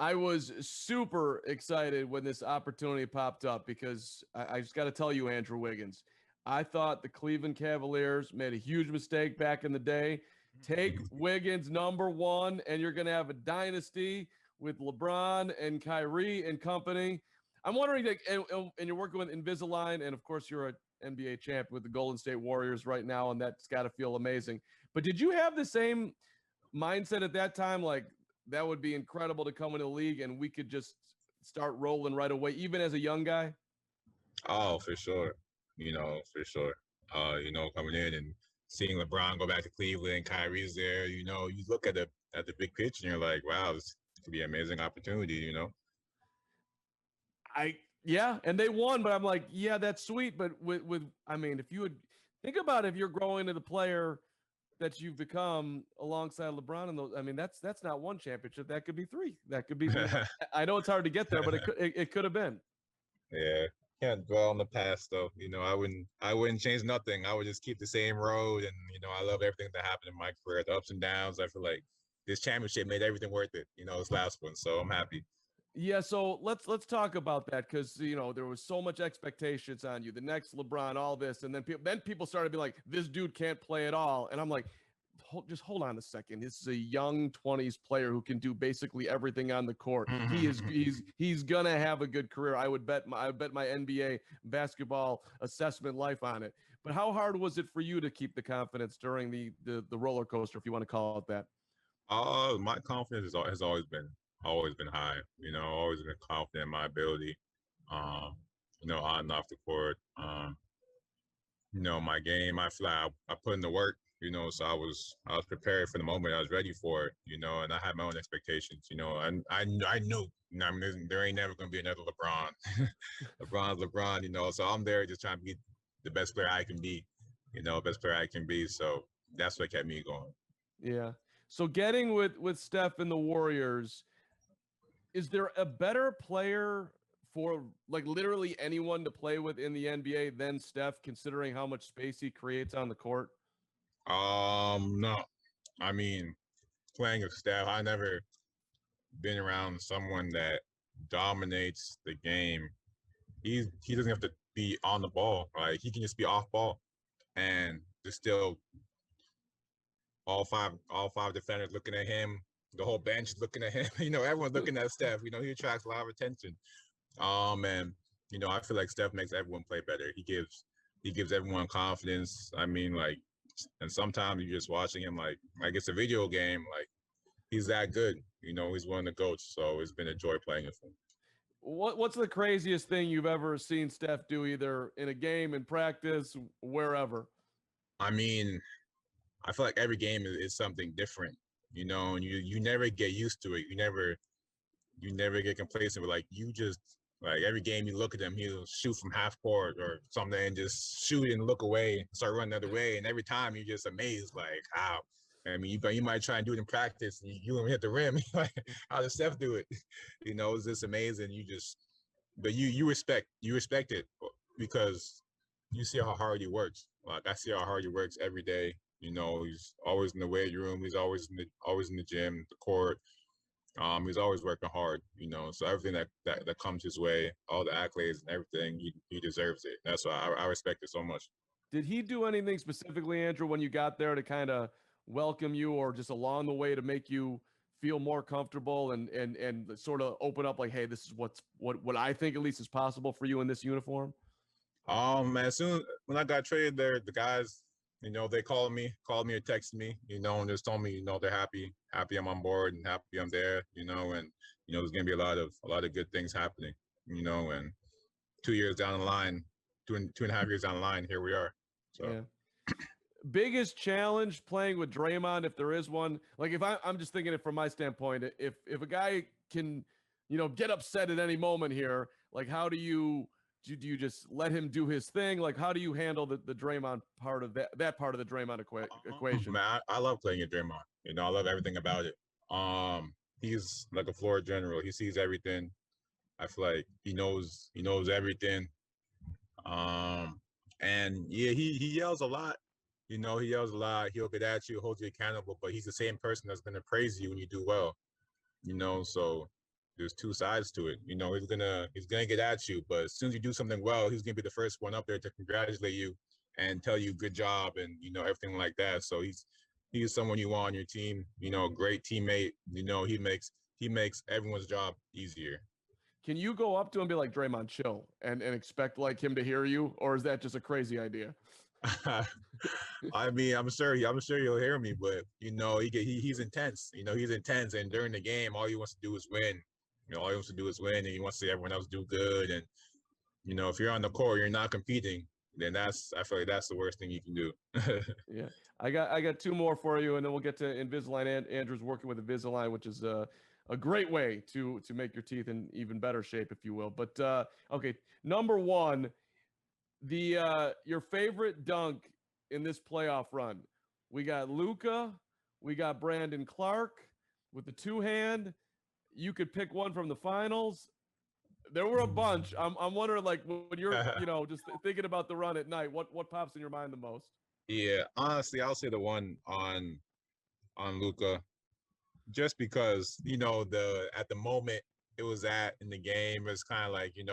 I was super excited when this opportunity popped up because I just got to tell you, Andrew Wiggins, I thought the Cleveland Cavaliers made a huge mistake back in the day. Take Wiggins number one, and you're going to have a dynasty with LeBron and Kyrie and company. I'm wondering, like, and you're working with Invisalign, and of course, you're an NBA champ with the Golden State Warriors right now, and that's got to feel amazing. But did you have the same mindset at that time? Like, that would be incredible to come into the league and we could just start rolling right away, even as a young guy? Oh, for sure. For sure. Coming in and seeing LeBron go back to Cleveland, Kyrie's there. You look at the big picture and you're like, wow, this could be an amazing opportunity. Yeah, and they won, but I'm like, yeah, that's sweet. But with I mean, if you would think about if you're growing to the player that you've become alongside LeBron and those, I mean, that's not one championship. That could be three. That could be. I know it's hard to get there, but it could have been. Yeah. Can't dwell on the past though. I wouldn't change nothing. I would just keep the same road. And I love everything that happened in my career, the ups and downs. I feel like this championship made everything worth it, this last one. So I'm happy. Yeah, so let's talk about that because there was so much expectations on you. The next LeBron, all this, and then people started to be like, "This dude can't play at all," and I'm like, just hold on a second. This is a young 20s player who can do basically everything on the court. He's gonna have a good career. I would bet my NBA basketball assessment life on it. But how hard was it for you to keep the confidence during the roller coaster, if you want to call it that? My confidence has always been high. Always been confident in my ability. Um, on and off the court. My game, I feel like I put in the work. So I was prepared for the moment. I was ready for it. And I had my own expectations. And I knew. I mean, there ain't never gonna be another LeBron. LeBron's LeBron. So I'm there just trying to be the best player I can be. Best player I can be. So that's what kept me going. Yeah. So getting with Steph and the Warriors, is there a better player for like literally anyone to play with in the NBA than Steph, considering how much space he creates on the court? No. I mean, playing with Steph, I never been around someone that dominates the game. He doesn't have to be on the ball, right? He can just be off ball and just still all five defenders looking at him, the whole bench looking at him. Everyone's looking at Steph. He attracts a lot of attention. And I feel like Steph makes everyone play better. He gives everyone confidence. I mean, like, and sometimes you're just watching him like it's a video game. Like, he's that good. He's one of the goats. So it's been a joy playing with him. What's the craziest thing you've ever seen Steph do, either in a game, in practice, wherever? I mean, I feel like every game is something different. And you never get used to it. You never get complacent. But like, you just, like, every game you look at him, he'll shoot from half court or something and just shoot and look away, start running the other way. And every time you're just amazed, like, how. I mean, you might try and do it in practice and you don't hit the rim. Like, how does Steph do it? It's just amazing. But you respect it because you see how hard he works. Like, I see how hard he works every day. He's always in the weight room. He's always in the gym, the court. He's always working hard. So everything that comes his way, all the accolades and everything, he deserves it. That's why I respect it so much. Did he do anything specifically, Andrew, when you got there to kind of welcome you, or just along the way to make you feel more comfortable and sort of open up, like, hey, this is what I think at least is possible for you in this uniform? As soon when I got traded there, the guys, they called me or texted me, and just told me, they're happy I'm on board and happy I'm there, and there's gonna be a lot of good things happening, and 2 years down the line, 2.5 years down the line, here we are. So. Yeah. Biggest challenge playing with Draymond, if there is one. Like, if I'm just thinking it from my standpoint, if a guy can, get upset at any moment here, like, how do you just let him do his thing? Like, how do you handle the Draymond part of that part of the Draymond equation? Man, I love playing at Draymond. I love everything about it. He's like a floor general. He sees everything. I feel like he knows everything. And yeah, he yells a lot. He yells a lot. He'll get at you, hold you accountable, but he's the same person that's gonna praise you when you do well. So there's two sides to it. You know, he's gonna get at you, but as soon as you do something well, he's gonna be the first one up there to congratulate you and tell you good job and everything like that. So he's someone you want on your team. You know, great teammate. You know, he makes everyone's job easier. Can you go up to him and be like, Draymond, chill, and expect like him to hear you, or is that just a crazy idea? I mean, I'm sure he'll hear me, but he's intense. You know, he's intense, and during the game, all he wants to do is win. You know, all he wants to do is win, and he wants to see everyone else do good. And if you're on the court, you're not competing, then I feel like that's the worst thing you can do. Yeah, I got two more for you, and then we'll get to Invisalign. Andrew's working with Invisalign, which is a great way to make your teeth in even better shape, if you will. But okay, number one, your favorite dunk in this playoff run. We got Luka, we got Brandon Clark with the two-hand. You could pick one from the finals. There were a bunch. I'm wondering, like, when you're just thinking about the run at night, what pops in your mind the most? Yeah, honestly, I'll say the one on Luka, just because at the moment it was in the game, it was kind of like it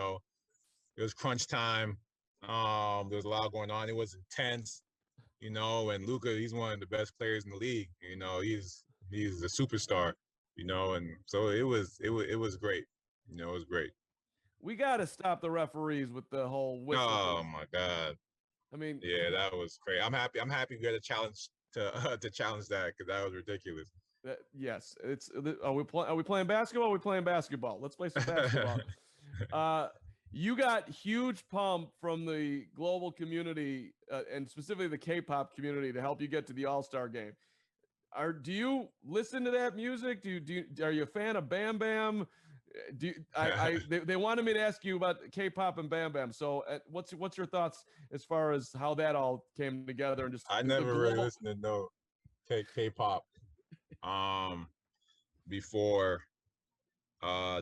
was crunch time. There was a lot going on. It was intense, and Luka, he's one of the best players in the league. He's a superstar, and so it was great. It was great. We got to stop the referees with the whole whistle. Oh my God. I mean, yeah, that was crazy. I'm happy we got a challenge to challenge that, because that was ridiculous. Yes, are we playing basketball? Are we playing basketball? Let's play some basketball. You got huge pump from the global community and specifically the K-pop community to help you get to the All-Star game. Do you listen to that music? Are you a fan of Bam Bam? They wanted me to ask you about K-pop and Bam Bam. So what's your thoughts as far as how that all came together and just I never really listened to no K-pop before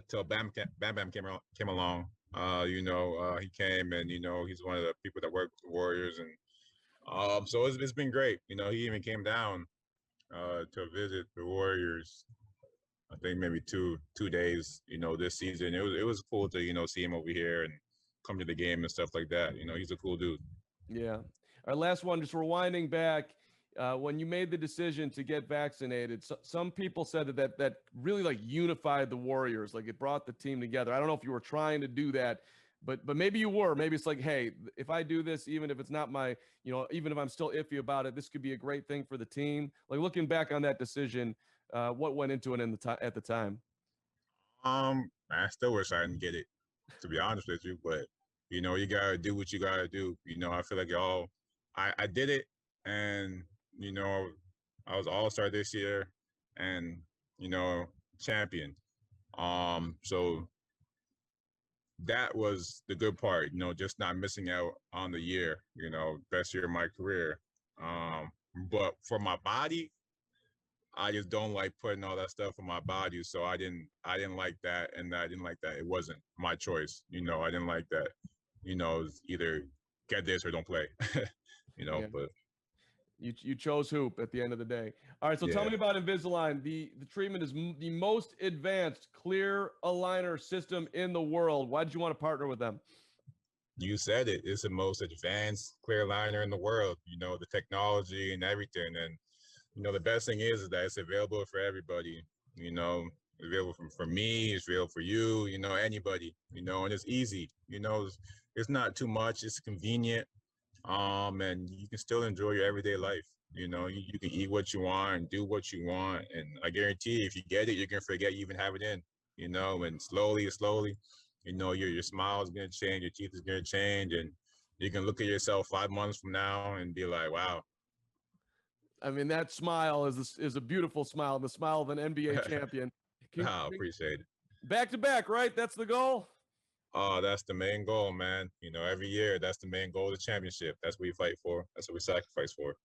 till Bam Bam came along. He came, and he's one of the people that work with the Warriors, and so it's been great. He even came down to visit the Warriors. I think maybe two days, this season. It was cool to see him over here and come to the game and stuff like that. He's a cool dude. Yeah. Our last one, just rewinding back, when you made the decision to get vaccinated, some people said that really like unified the Warriors, like it brought the team together. I don't know if you were trying to do that, but maybe you were. Maybe it's like, hey, if I do this, even if it's not my, even if I'm still iffy about it, this could be a great thing for the team. Like looking back on that decision, what went into it at the time? I still wish I didn't get it, to be honest with you, but you gotta do what you gotta do. I feel like I did it, and I was All-Star this year, and champion. So that was the good part, just not missing out on the year, best year of my career. But for my body, I just don't like putting all that stuff on my body. So I didn't like that, and I didn't like that. It wasn't my choice. I didn't like that. It was either get this or don't play. Yeah. But you chose hoop at the end of the day. All right, so tell me about Invisalign. The treatment is the most advanced clear aligner system in the world. Why did you want to partner with them? You said it. It's the most advanced clear aligner in the world. The technology and everything. And the best thing is that it's available for everybody. Available for me, it's available for you, anybody, and it's easy. It's not too much. It's convenient. And you can still enjoy your everyday life. You can eat what you want and do what you want. And I guarantee if you get it, you're going to forget you even have it in, and slowly, your smile is going to change, your teeth is going to change, and you can look at yourself 5 months from now and be like, wow. I mean, that smile is a beautiful smile, the smile of an NBA champion. I appreciate it. Back to back, right? That's the goal? Oh, that's the main goal, man. Every year, that's the main goal of the championship. That's what we fight for. That's what we sacrifice for.